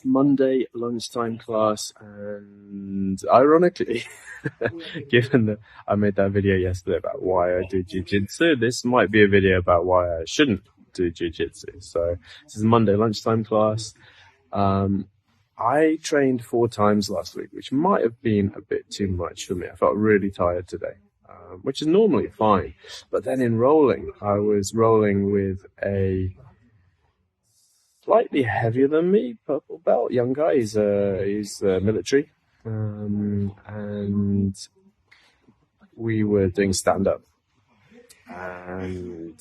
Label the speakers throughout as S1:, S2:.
S1: Monday lunchtime class, and ironically, given that I made that video yesterday about why I do jiu-jitsu, this might be a video about why I shouldn't do jiu-jitsu. So this is Monday lunchtime class. I trained 4 times last week, which might have been a bit too much for me. I felt really tired today, which is normally fine. But then in rolling, I was rolling with a slightly heavier than me purple belt young guy. He's military, and we were doing stand-up, and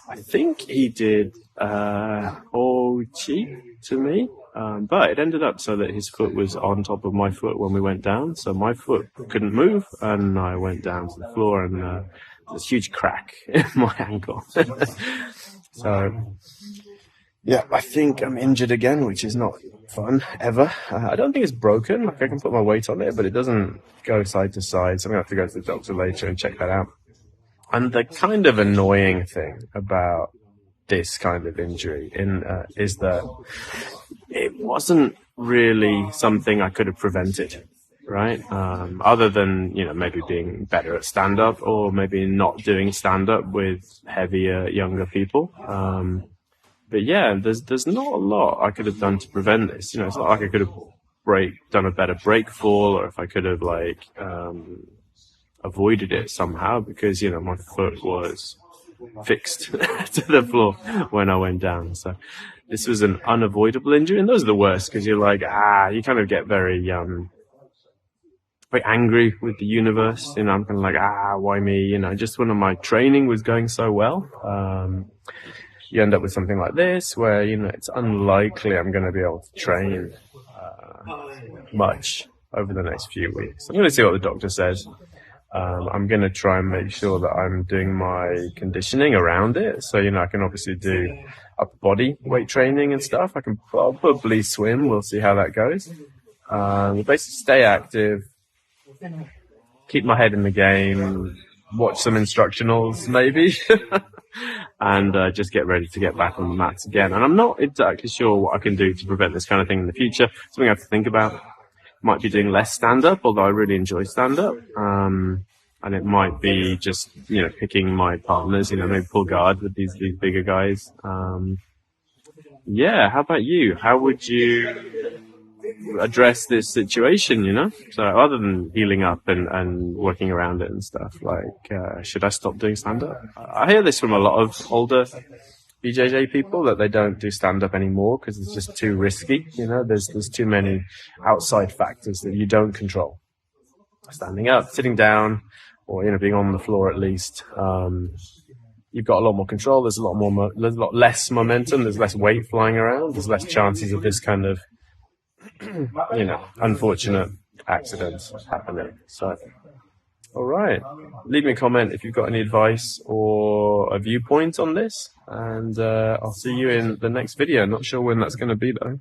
S1: I think he did Ochi to me, but it ended up so that his foot was on top of my foot when we went down, so my foot couldn't move, and I went down to the floor, and there's a huge crack in my ankle. So yeah, I think I'm injured again, which is not fun, ever. I don't think it's broken. Like, I can put my weight on it, but it doesn't go side to side, so I'm going to have to go to the doctor later and check that out. And the kind of annoying thing about this kind of injury is that it wasn't really something I could have prevented, right? Other than, maybe being better at stand-up, or maybe not doing stand-up with heavier, younger people. But yeah, there's not a lot I could have done to prevent this. It's not like I could have done a better break fall, or if I could have avoided it somehow, because my foot was fixed to the floor when I went down. So this was an unavoidable injury, and those are the worst, because you're like, you kind of get very angry with the universe. I'm kind of like, why me? Just when my training was going so well. You end up with something like this, where, it's unlikely I'm going to be able to train much over the next few weeks. I'm going to see what the doctor says. I'm going to try and make sure that I'm doing my conditioning around it. So, I can obviously do upper body weight training and stuff. I can probably swim. We'll see how that goes. Basically stay active, keep my head in the game, watch some instructionals maybe, and just get ready to get back on the mats again. And I'm not exactly sure what I can do to prevent this kind of thing in the future. Something I have to think about. Might be doing less stand-up, although I really enjoy stand-up. And it might be just, picking my partners, maybe pull guard with these bigger guys. Yeah, how about you? How would you address this situation, So other than healing up and working around it and stuff, should I stop doing stand-up? I hear this from a lot of older BJJ people, that they don't do stand-up anymore because it's just too risky. There's too many outside factors that you don't control. Standing up, sitting down, or being on the floor at least. You've got a lot more control. There's a lot less momentum. There's less weight flying around. There's less chances of this kind of unfortunate accidents happening. So, all right. Leave me a comment if you've got any advice or a viewpoint on this, and I'll see you in the next video. Not sure when that's going to be though.